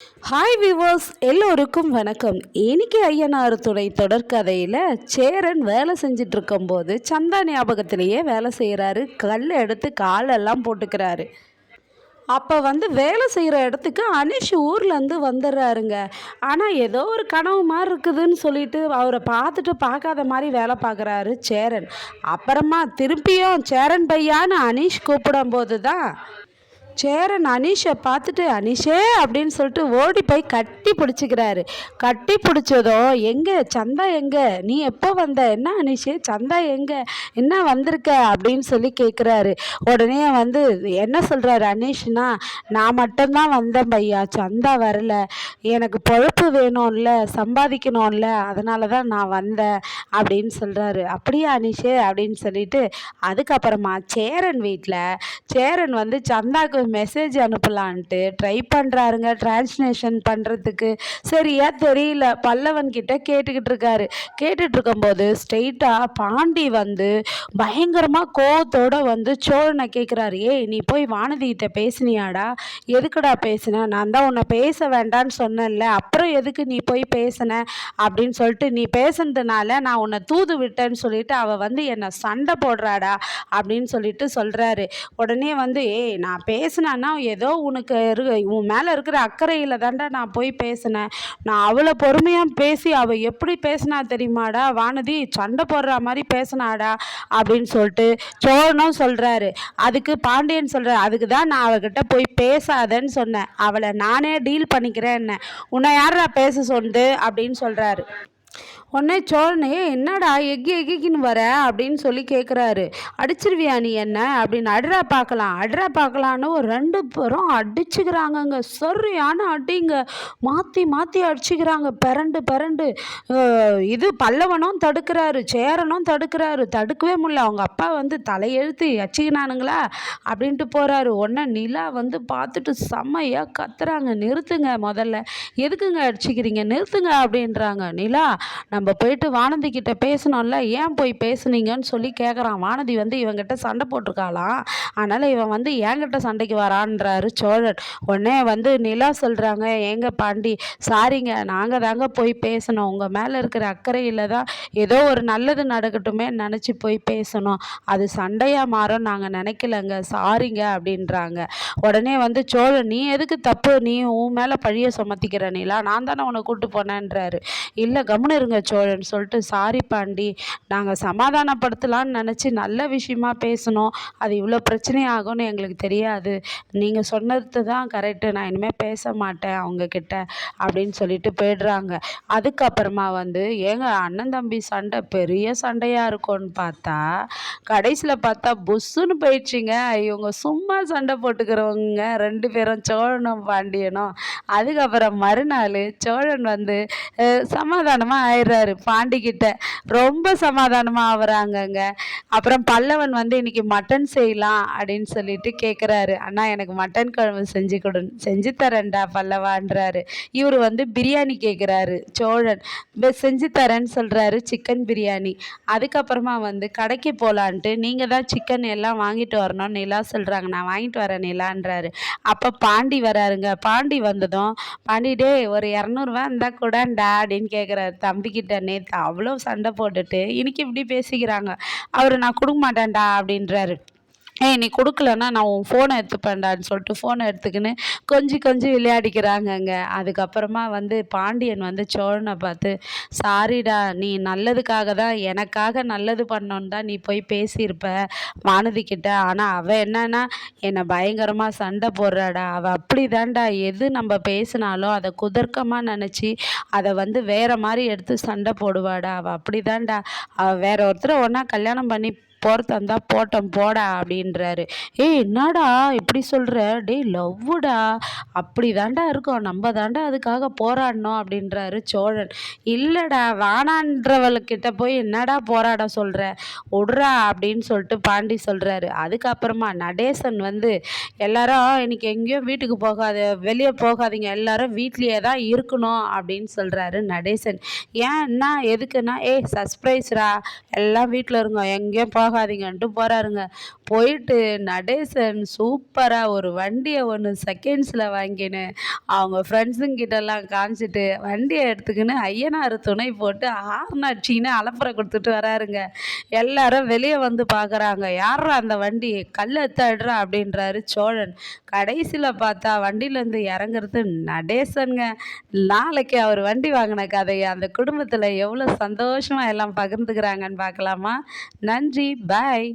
Hi viewers, எல்லோருக்கும் வணக்கம். இன்னைக்கு ஐயனார் துணை தொடர்கதையில் சேரன் வேலை செஞ்சிட்டு இருக்கும்போது சந்தா ஞாபகத்திலேயே வேலை செய்கிறாரு. கல் எடுத்து காலெல்லாம் போட்டுக்கிறாரு. அப்போ வேலை செய்கிற இடத்துக்கு அனிஷ் ஊர்லேருந்து வந்துடுறாருங்க. ஆனால் ஏதோ ஒரு கனவு மாதிரி இருக்குதுன்னு சொல்லிட்டு அவரை பார்த்துட்டு பார்க்காத மாதிரி வேலை பார்க்குறாரு சேரன். அப்புறமா திருப்பியும் சேரன் பையான்னு அனிஷ் கூப்பிடும்போது தான் சேரன் அனீஷை பார்த்துட்டு அனீஷே அப்படின்னு சொல்லிட்டு ஓடி போய் கட்டி பிடிச்சிக்கிறாரு. கட்டி பிடிச்சதும் எங்கே சந்தா எங்கே, நீ எப்போ வந்த, என்ன அனீஷே சந்தா எங்கே, என்ன வந்திருக்க அப்படின்னு சொல்லி கேட்குறாரு. உடனே என்ன சொல்கிறாரு அனீஷ்னா, நான் மட்டும்தான் வந்தேன் பையா, சந்தா வரல, எனக்கு பொழப்பு வேணும்ல, சம்பாதிக்கணும்ல, அதனால தான் நான் வந்தேன் அப்படின்னு சொல்கிறாரு. அப்படியா அனீஷே அப்படின்னு சொல்லிட்டு அதுக்கப்புறமா சேரன் வீட்டில் சேரன் சந்தாக்கு மெசேஜ் அனுப்பலான்ட்டு ட்ரை பண்ணுறாருங்க. டிரான்ஸ்லேஷன் பண்ணுறதுக்கு சரியா தெரியல. பல்லவன் கிட்ட கேட்டுக்கிட்டு இருக்காரு. கேட்டுட்டு இருக்கும்போது ஸ்ட்ரெயிட்டாக பாண்டி பயங்கரமாக கோவத்தோட சோழனை கேட்குறாரு. ஏய், நீ போய் வானதிகிட்ட பேசினியாடா? எதுக்குடா பேசின? நான் தான் உன்னை பேச வேண்டான்னு சொன்னேன்ல, அப்புறம் எதுக்கு நீ போய் பேசின அப்படின்னு சொல்லிட்டு, நீ பேசுனதுனால நான் உன்னை தூது விட்டேன்னு சொல்லிட்டு அவள் என்னை சண்டை போடுறாடா அப்படின்னு சொல்லிட்டு சொல்கிறாரு. உடனே ஏய், நான் பேசினேன்னா ஏதோ உனக்கு உன் மேலே இருக்கிற அக்கறையில் தாண்டா நான் போய் பேசினேன். நான் அவ்வளோ பொறுமையாக பேசி அவள் எப்படி பேசினா தெரியுமாடா, வானதி சண்டை போடுற மாதிரி பேசினாடா அப்படின்னு சொல்லிட்டு சோழனும் சொல்கிறாரு. அதுக்கு பாண்டியன் சொல்கிறார், அதுக்கு தான் நான் அவகிட்ட போய் பேசாதேன்னு சொன்னேன், அவளை நானே டீல் பண்ணிக்கிறேன், என்ன உன்னை யாரா பேச சொன்னது அப்படின்னு சொல்கிறாரு. உடனே சோழனே, என்னடா எக்கின்னு வர அப்படின்னு சொல்லி கேட்குறாரு. அடிச்சிருவியா நீ என்ன அப்படின்னு, அட்ரா பார்க்கலான்னு ஒரு 2 பேரும் அடிச்சுக்கிறாங்கங்க. சரியான அடிங்க, மாற்றி மாற்றி அடிச்சுக்கிறாங்க, பரண்டு. இது பல்லவனும் தடுக்கிறாரு, சேரனும் தடுக்கிறாரு. தடுக்கவே முடியல. அவங்க அப்பா தலையெழுத்து அடிச்சுக்கினானுங்களா அப்படின்ட்டு போகிறாரு. உடனே நிலா பார்த்துட்டு செம்மையாக கத்துறாங்க. நிறுத்துங்க, முதல்ல எதுக்குங்க அடிச்சுக்கிறீங்க, நிறுத்துங்க அப்படின்றாங்க. நிலா, நம்ம போயிட்டு வானதி கிட்ட பேசணும்ல, ஏன் போய் பேசுனீங்கன்னு சொல்லி கேட்குறான். வானதி இவங்கிட்ட சண்டை போட்டிருக்காளாம், அதனால் இவன் என்கிட்ட சண்டைக்கு வரான்றாரு சோழன். உடனே நிலா சொல்கிறாங்க, ஏங்க பாண்டி, சாரிங்க, நாங்கள் தாங்க போய் பேசணும், உங்கள் மேலே இருக்கிற அக்கறையில் தான் ஏதோ ஒரு நல்லது நடக்கட்டுமே நினச்சி போய் பேசணும், அது சண்டையாக மாறும் நாங்கள் நினைக்கலங்க, சாரிங்க அப்படின்றாங்க. உடனே சோழன், நீ எதுக்கு தப்பு, நீ உன் மேலே பழிய சுமத்திக்கிற நிலா, நான் தானே உன்னை கூப்பிட்டு போனேன்றாரு. இல்லை கம்முன்னு இருங்க சோழன் சொல்லிட்டு, சாரி பாண்டி, நாங்கள் சமாதானப்படுத்தலான்னு நினச்சி நல்ல விஷயமா பேசணும், அது இவ்வளோ பிரச்சனையாகும்னு எங்களுக்கு தெரியாது, நீங்கள் சொன்னது தான் கரெக்டு, நான் இனிமேல் பேச மாட்டேன் அவங்கக்கிட்ட அப்படின்னு சொல்லிட்டு போயிடுறாங்க. அதுக்கப்புறமா ஏங்க அண்ணன் தம்பி சண்டை பெரிய சண்டையாக இருக்கும்னு பார்த்தா கடைசியில் பார்த்தா புஷ்ஷுன்னு போயிடுச்சுங்க. இவங்க சும்மா சண்டை போட்டுக்கிறவங்க 2 பேரும், சோழனும் பாண்டியனும். அதுக்கப்புறம் மறுநாள் சோழன் சமாதானமாக ஆயிடுறாரு பாண்டிக்கிட்ட, ரொம்ப சமாதானமாக ஆகுறாங்கங்க. அப்புறம் பல்லவன் இன்னைக்கு மட்டன் செய்யலாம் அப்படின்னு சொல்லிட்டு கேட்குறாரு. அண்ணா, எனக்கு மட்டன் குழம்பு செஞ்சு தரேன்டா பல்லவான்றாரு. இவர் பிரியாணி கேட்குறாரு. சோழன் செஞ்சு தரேன்னு சொல்கிறாரு, சிக்கன் பிரியாணி. அதுக்கப்புறமா கடைக்கு போகலான்ட்டு, நீங்கள் தான் சிக்கன் எல்லாம் வாங்கிட்டு வரணும் நிலா சொல்கிறாங்க, நான் வாங்கிட்டு வரேன் நிலான்றாரு. அப்போ பாண்டி வராருங்க. பாண்டி வந்ததும், பாண்டி டே ஒரு 200 இருந்தால் கூடண்டா அப்படின்னு கேட்குறாரு தம்பிக்கிட்ட. நேற்று அவ்வளோ சண்டை போட்டுட்டு இன்னைக்கு இப்படி பேசிக்கிறாங்க. அவர் நான் கொடுக்க மாட்டேன்டா அப்படின்றாரு. ஏய், நீ கொடுக்கலன்னா நான் உன் ஃபோனை எடுத்துப்பேன்டான்னு சொல்லிட்டு ஃபோனை எடுத்துக்கின்னு கொஞ்சம் விளையாடிக்கிறாங்கங்க. அதுக்கப்புறமா பாண்டியன் சோழனை பார்த்து, சாரிடா, நீ நல்லதுக்காக தான், எனக்காக நல்லது பண்ணோன்னு தான் நீ போய் பேசியிருப்ப வானதிக்கிட்ட, ஆனால் அவள் என்னன்னா என்னை பயங்கரமாக சண்டை போடுறாடா, அவள் அப்படி தான்டா, எது நம்ம பேசினாலும் அதை குதர்க்கமாக நினச்சி அதை வேறு மாதிரி எடுத்து சண்டை போடுவாடா, அவள் அப்படி தான்டா, அவள் வேற ஒருத்தரை ஒன்றா கல்யாணம் பண்ணி போகிறதா போட்டோம் போடா அப்படின்றாரு. ஏய், என்னடா இப்படி சொல்கிற, டே லவ்வுடா, அப்படி தாண்டா இருக்கும், நம்ம தாண்டா அதுக்காக போராடணும் அப்படின்றாரு சோழன். இல்லைடா, வானான்றவள்கிட்ட போய் என்னடா போராட சொல்கிற, விட்றா அப்படின்னு சொல்லிட்டு பாண்டி சொல்கிறாரு. அதுக்கப்புறமா நடேசன் எல்லாரும் இன்னைக்கு எங்கேயும் வீட்டுக்கு வெளியே போகாதீங்க, எல்லாரும் வீட்லேயே தான் இருக்கணும் அப்படின்னு சொல்கிறாரு நடேசன். ஏன், என்ன எதுக்குன்னா, ஏய் சர்ப்ரைஸ்ரா, எல்லாம் வீட்டில் இருங்க, எங்கேயும் போகாதீங்கன்ட்டு போகிறாருங்க. போயிட்டு நடேசன் சூப்பராக ஒரு வண்டியை ஒன்று செகண்ட்ஸில் வாங்கின்னு அவங்க ஃப்ரெண்ட்ஸுங்கிட்டலாம் காமிச்சிட்டு வண்டியை எடுத்துக்கின்னு ஐயனார் துணை போட்டு ஹார்ன் அடிச்சின்னு அலப்பறை கொடுத்துட்டு வராருங்க. எல்லாரும் வெளியே வந்து பார்க்குறாங்க. யார்ரா அந்த வண்டி, கல் எடுத்துடுறா அப்படின்றாரு சோழன். கடைசியில் பார்த்தா வண்டியிலேருந்து இறங்குறது நடேசனுங்க. நாளைக்கு அவர் வண்டி வாங்கின கதையை அந்த குடும்பத்தில் எவ்வளோ சந்தோஷமாக எல்லாம் பகிர்ந்துக்கிறாங்கன்னு பார்க்கலாமா? நன்றி, பாய்.